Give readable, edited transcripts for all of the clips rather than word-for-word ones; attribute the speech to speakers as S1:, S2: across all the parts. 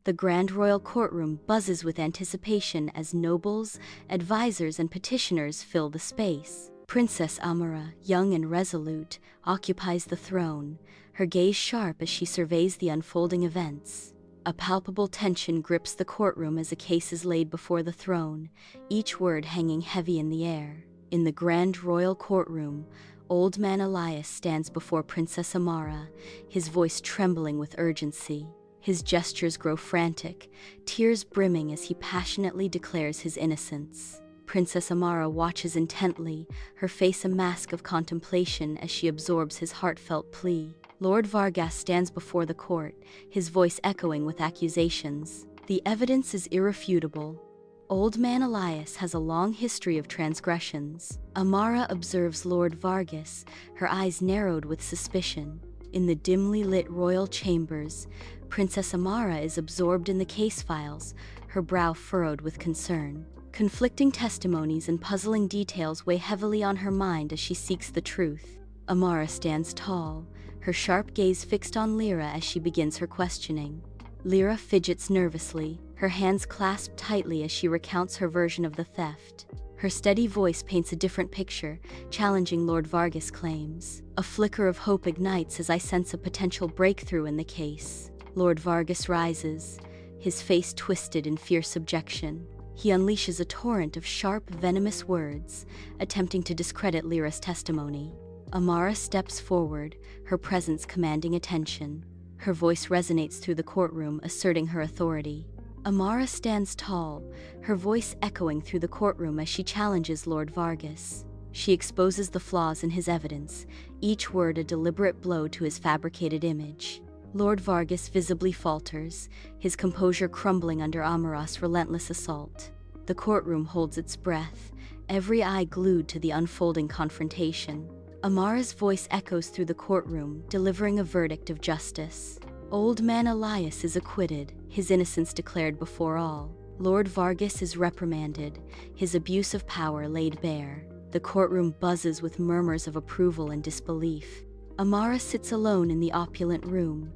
S1: The grand royal courtroom buzzes with anticipation as nobles, advisors, and petitioners fill the space. Princess Amara, young and resolute, occupies the throne, her gaze sharp as she surveys the unfolding events. A palpable tension grips the courtroom as a case is laid before the throne, each word hanging heavy in the air. In the grand royal courtroom, Old Man Elias stands before Princess Amara, his voice trembling with urgency. His gestures grow frantic, tears brimming as he passionately declares his innocence. Princess Amara watches intently, her face a mask of contemplation as she absorbs his heartfelt plea. Lord Vargas stands before the court, his voice echoing with accusations. The evidence is irrefutable. Old Man Elias has a long history of transgressions. Amara observes Lord Vargas, her eyes narrowed with suspicion. In the dimly lit royal chambers, Princess Amara is absorbed in the case files, her brow furrowed with concern. Conflicting testimonies and puzzling details weigh heavily on her mind as she seeks the truth. Amara stands tall, her sharp gaze fixed on Lyra as she begins her questioning. Lyra fidgets nervously, her hands clasped tightly as she recounts her version of the theft. Her steady voice paints a different picture, challenging Lord Vargas' claims. A flicker of hope ignites as I sense a potential breakthrough in the case. Lord Vargas rises, his face twisted in fierce objection. He unleashes a torrent of sharp, venomous words, attempting to discredit Lyra's testimony. Amara steps forward, her presence commanding attention. Her voice resonates through the courtroom, asserting her authority. Amara stands tall, her voice echoing through the courtroom as she challenges Lord Vargas. She exposes the flaws in his evidence, each word a deliberate blow to his fabricated image. Lord Vargas visibly falters, his composure crumbling under Amara's relentless assault. The courtroom holds its breath, every eye glued to the unfolding confrontation. Amara's voice echoes through the courtroom, delivering a verdict of justice. Old Man Elias is acquitted, his innocence declared before all. Lord Vargas is reprimanded, his abuse of power laid bare. The courtroom buzzes with murmurs of approval and disbelief. Amara sits alone in the opulent room,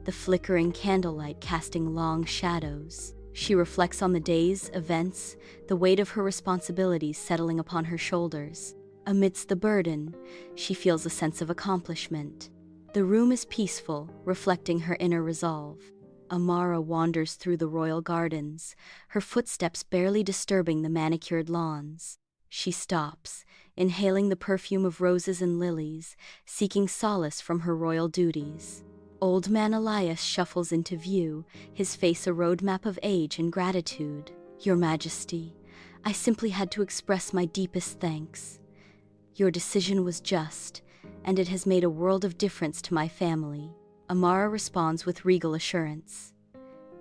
S1: the flickering candlelight casting long shadows. She reflects on the days, events, the weight of her responsibilities settling upon her shoulders. Amidst the burden, she feels a sense of accomplishment. The room is peaceful, reflecting her inner resolve. Amara wanders through the royal gardens, her footsteps barely disturbing the manicured lawns. She stops, inhaling the perfume of roses and lilies, seeking solace from her royal duties. Old Man Elias shuffles into view, his face a roadmap of age and gratitude. Your Majesty, I simply had to express my deepest thanks. Your decision was just, and it has made a world of difference to my family. Amara responds with regal assurance.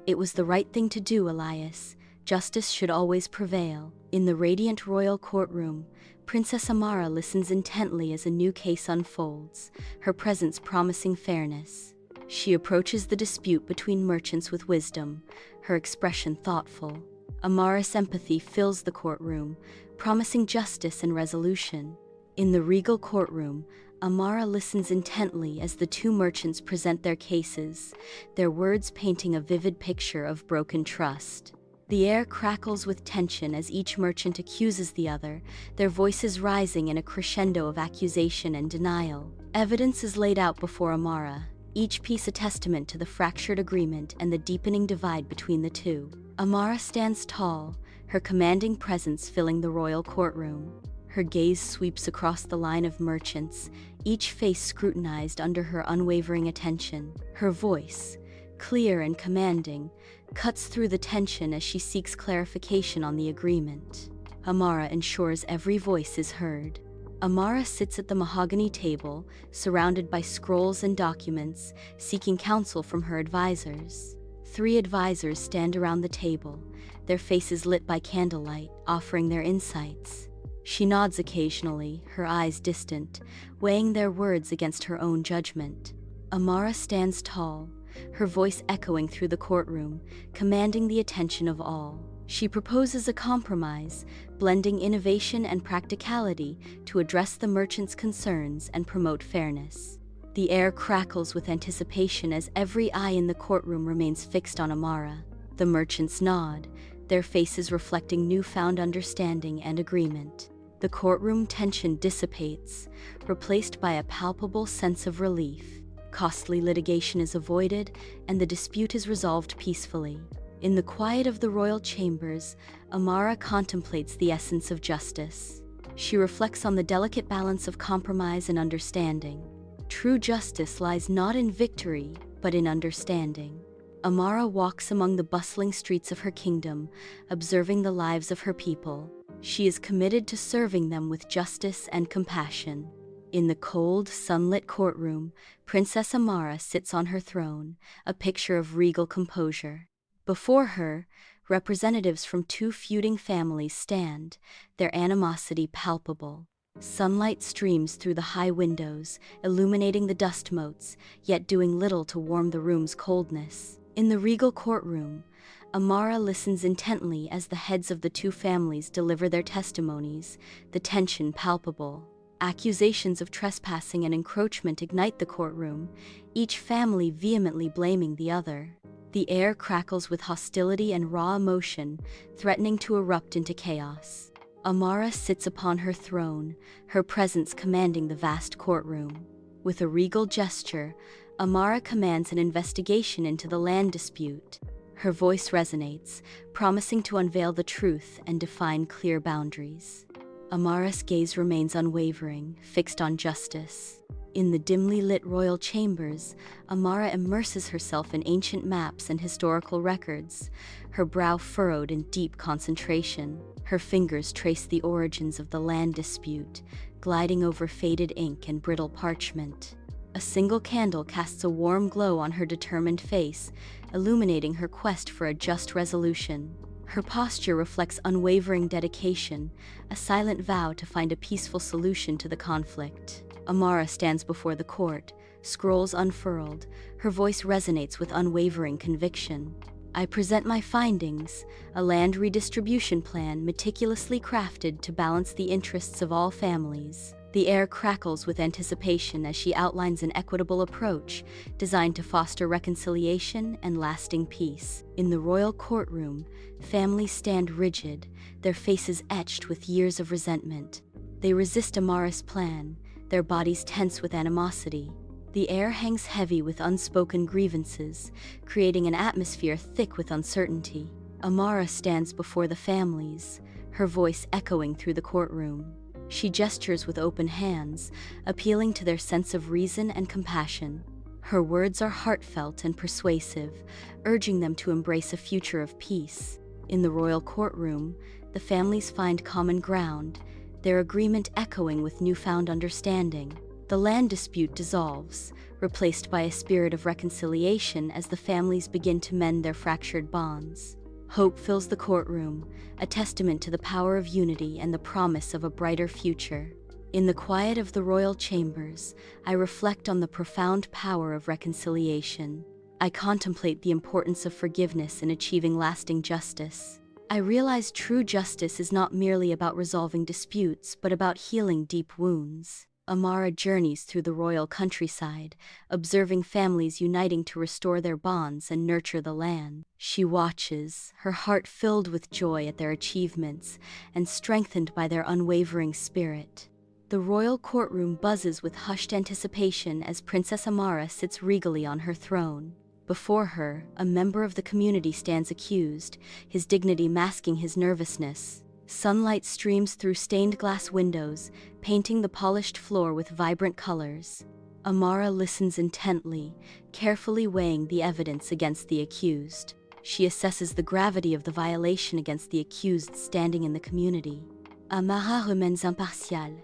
S1: It was the right thing to do, Elias. Justice should always prevail. In the radiant royal courtroom, Princess Amara listens intently as a new case unfolds, her presence promising fairness. She approaches the dispute between merchants with wisdom, her expression thoughtful. Amara's empathy fills the courtroom, promising justice and resolution. In the regal courtroom, Amara listens intently as the two merchants present their cases, their words painting a vivid picture of broken trust. The air crackles with tension as each merchant accuses the other, their voices rising in a crescendo of accusation and denial. Evidence is laid out before Amara, each piece a testament to the fractured agreement and the deepening divide between the two. Amara stands tall, her commanding presence filling the royal courtroom. Her gaze sweeps across the line of merchants, each face scrutinized under her unwavering attention. Her voice, clear and commanding, cuts through the tension as she seeks clarification on the agreement. Amara ensures every voice is heard. Amara sits at the mahogany table, surrounded by scrolls and documents, seeking counsel from her advisors. 3 advisors stand around the table, their faces lit by candlelight, offering their insights. She nods occasionally, her eyes distant, weighing their words against her own judgment. Amara stands tall, her voice echoing through the courtroom, commanding the attention of all. She proposes a compromise, blending innovation and practicality to address the merchants' concerns and promote fairness. The air crackles with anticipation as every eye in the courtroom remains fixed on Amara. The merchants nod, their faces reflecting newfound understanding and agreement. The courtroom tension dissipates, replaced by a palpable sense of relief. Costly litigation is avoided, and the dispute is resolved peacefully. In the quiet of the royal chambers, Amara contemplates the essence of justice. She reflects on the delicate balance of compromise and understanding. True justice lies not in victory, but in understanding. Amara walks among the bustling streets of her kingdom, observing the lives of her people. She is committed to serving them with justice and compassion. In the cold, sunlit courtroom, Princess Amara sits on her throne, a picture of regal composure. Before her, representatives from two feuding families stand, their animosity palpable. Sunlight streams through the high windows, illuminating the dust motes, yet doing little to warm the room's coldness. In the regal courtroom, Amara listens intently as the heads of the two families deliver their testimonies, the tension palpable. Accusations of trespassing and encroachment ignite the courtroom, each family vehemently blaming the other. The air crackles with hostility and raw emotion, threatening to erupt into chaos. Amara sits upon her throne, her presence commanding the vast courtroom. With a regal gesture, Amara commands an investigation into the land dispute. Her voice resonates, promising to unveil the truth and define clear boundaries. Amara's gaze remains unwavering, fixed on justice. In the dimly lit royal chambers, Amara immerses herself in ancient maps and historical records, her brow furrowed in deep concentration. Her fingers trace the origins of the land dispute, gliding over faded ink and brittle parchment. A single candle casts a warm glow on her determined face, illuminating her quest for a just resolution. Her posture reflects unwavering dedication, a silent vow to find a peaceful solution to the conflict. Amara stands before the court, scrolls unfurled, her voice resonates with unwavering conviction. I present my findings, a land redistribution plan meticulously crafted to balance the interests of all families. The air crackles with anticipation as she outlines an equitable approach designed to foster reconciliation and lasting peace. In the royal courtroom, families stand rigid, their faces etched with years of resentment. They resist Amara's plan, their bodies tense with animosity. The air hangs heavy with unspoken grievances, creating an atmosphere thick with uncertainty. Amara stands before the families, her voice echoing through the courtroom. She gestures with open hands, appealing to their sense of reason and compassion. Her words are heartfelt and persuasive, urging them to embrace a future of peace. In the royal courtroom, the families find common ground, their agreement echoing with newfound understanding. The land dispute dissolves, replaced by a spirit of reconciliation as the families begin to mend their fractured bonds. Hope fills the courtroom, a testament to the power of unity and the promise of a brighter future. In the quiet of the royal chambers, I reflect on the profound power of reconciliation. I contemplate the importance of forgiveness in achieving lasting justice. I realize true justice is not merely about resolving disputes, but about healing deep wounds. Amara journeys through the royal countryside, observing families uniting to restore their bonds and nurture the land. She watches, her heart filled with joy at their achievements and strengthened by their unwavering spirit. The royal courtroom buzzes with hushed anticipation as Princess Amara sits regally on her throne. Before her, a member of the community stands accused, his dignity masking his nervousness. Sunlight streams through stained glass windows, painting the polished floor with vibrant colors. Amara listens intently, carefully weighing the evidence against the accused. She assesses the gravity of the violation against the accused standing in the community. Amara remains impartiale,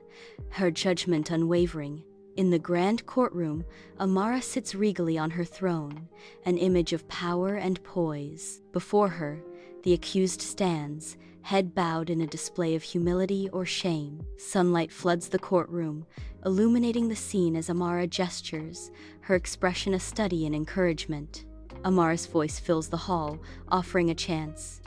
S1: her judgment unwavering. In the grand courtroom, Amara sits regally on her throne, an image of power and poise. Before her, the accused stands, head bowed in a display of humility or shame. Sunlight floods the courtroom, illuminating the scene as Amara gestures, her expression a study in encouragement. Amara's voice fills the hall, offering a chance.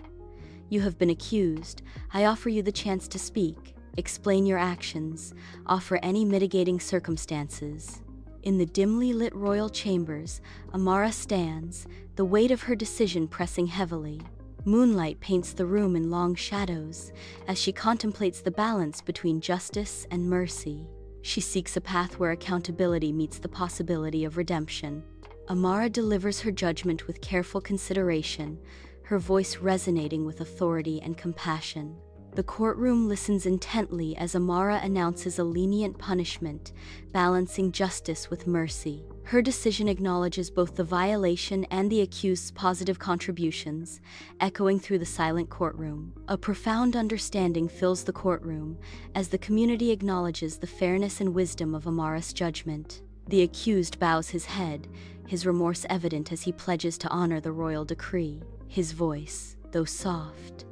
S1: You have been accused. I offer you the chance to speak. Explain your actions. Offer any mitigating circumstances. In the dimly lit royal chambers, Amara stands, the weight of her decision pressing heavily. Moonlight paints the room in long shadows as she contemplates the balance between justice and mercy. She seeks a path where accountability meets the possibility of redemption. Amara delivers her judgment with careful consideration, her voice resonating with authority and compassion. The courtroom listens intently as Amara announces a lenient punishment, balancing justice with mercy. Her decision acknowledges both the violation and the accused's positive contributions, echoing through the silent courtroom. A profound understanding fills the courtroom as the community acknowledges the fairness and wisdom of Amara's judgment. The accused bows his head, his remorse evident as he pledges to honor the royal decree. His voice, though soft,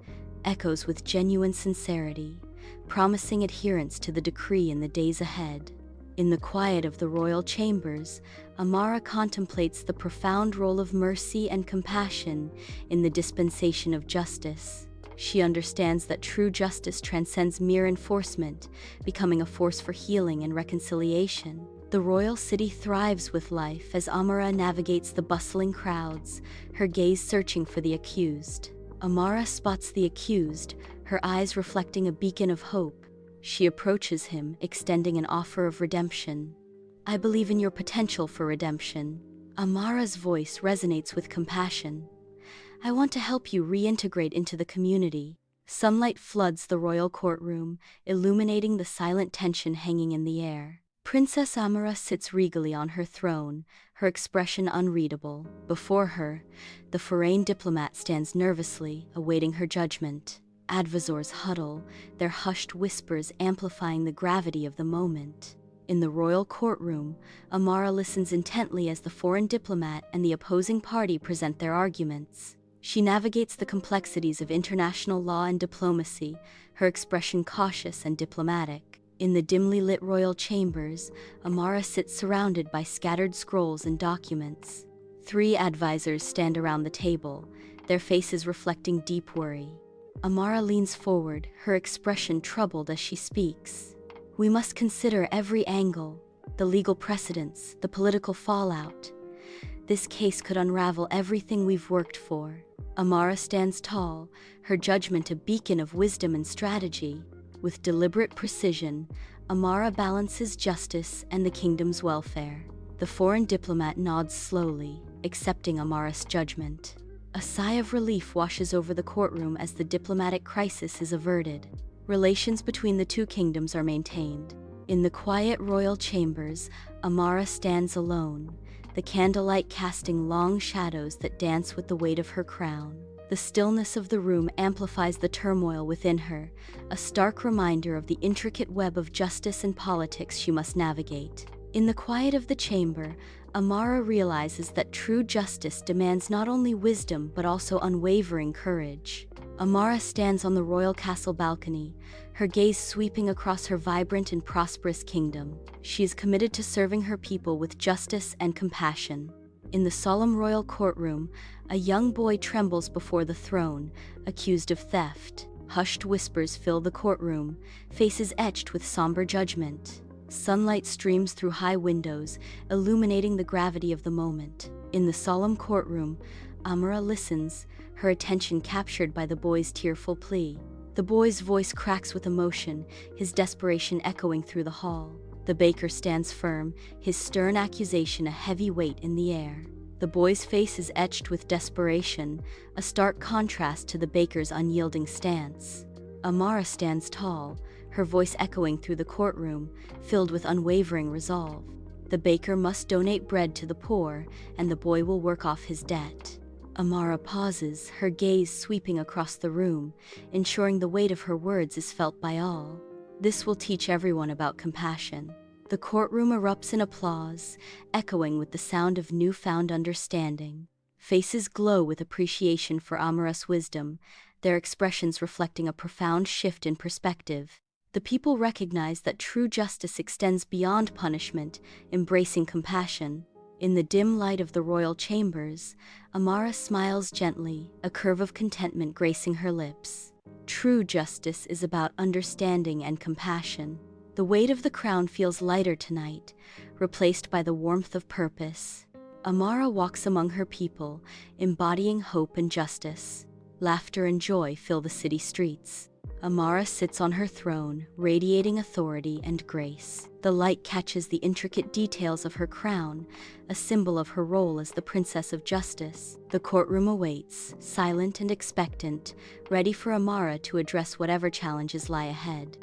S1: echoes with genuine sincerity, promising adherence to the decree in the days ahead. In the quiet of the royal chambers, Amara contemplates the profound role of mercy and compassion in the dispensation of justice. She understands that true justice transcends mere enforcement, becoming a force for healing and reconciliation. The royal city thrives with life as Amara navigates the bustling crowds, her gaze searching for the accused. Amara spots the accused, her eyes reflecting a beacon of hope. She approaches him, extending an offer of redemption. "I believe in your potential for redemption." Amara's voice resonates with compassion. "I want to help you reintegrate into the community." Sunlight floods the royal courtroom, illuminating the silent tension hanging in the air. Princess Amara sits regally on her throne, her expression unreadable. Before her, the foreign diplomat stands nervously, awaiting her judgment. Advisors huddle, their hushed whispers amplifying the gravity of the moment. In the royal courtroom, Amara listens intently as the foreign diplomat and the opposing party present their arguments. She navigates the complexities of international law and diplomacy, her expression cautious and diplomatic. In the dimly lit royal chambers, Amara sits surrounded by scattered scrolls and documents. 3 advisors stand around the table, their faces reflecting deep worry. Amara leans forward, her expression troubled as she speaks. "We must consider every angle, the legal precedents, the political fallout. This case could unravel everything we've worked for." Amara stands tall, her judgment a beacon of wisdom and strategy. With deliberate precision, Amara balances justice and the kingdom's welfare. The foreign diplomat nods slowly, accepting Amara's judgment. A sigh of relief washes over the courtroom as the diplomatic crisis is averted. Relations between the 2 kingdoms are maintained. In the quiet royal chambers, Amara stands alone, the candlelight casting long shadows that dance with the weight of her crown. The stillness of the room amplifies the turmoil within her, a stark reminder of the intricate web of justice and politics she must navigate. In the quiet of the chamber, Amara realizes that true justice demands not only wisdom but also unwavering courage. Amara stands on the royal castle balcony, her gaze sweeping across her vibrant and prosperous kingdom. She is committed to serving her people with justice and compassion. In the solemn royal courtroom, a young boy trembles before the throne, accused of theft. Hushed whispers fill the courtroom, faces etched with somber judgment. Sunlight streams through high windows, illuminating the gravity of the moment. In the solemn courtroom, Amara listens, her attention captured by the boy's tearful plea. The boy's voice cracks with emotion, his desperation echoing through the hall. The baker stands firm, his stern accusation a heavy weight in the air. The boy's face is etched with desperation, a stark contrast to the baker's unyielding stance. Amara stands tall, her voice echoing through the courtroom, filled with unwavering resolve. The baker must donate bread to the poor, and the boy will work off his debt. Amara pauses, her gaze sweeping across the room, ensuring the weight of her words is felt by all. This will teach everyone about compassion. The courtroom erupts in applause, echoing with the sound of newfound understanding. Faces glow with appreciation for Amara's wisdom, their expressions reflecting a profound shift in perspective. The people recognize that true justice extends beyond punishment, embracing compassion. In the dim light of the royal chambers, Amara smiles gently, a curve of contentment gracing her lips. True justice is about understanding and compassion. The weight of the crown feels lighter tonight, replaced by the warmth of purpose. Amara walks among her people, embodying hope and justice. Laughter and joy fill the city streets. Amara sits on her throne, radiating authority and grace. The light catches the intricate details of her crown, a symbol of her role as the Princess of Justice. The courtroom awaits, silent and expectant, ready for Amara to address whatever challenges lie ahead.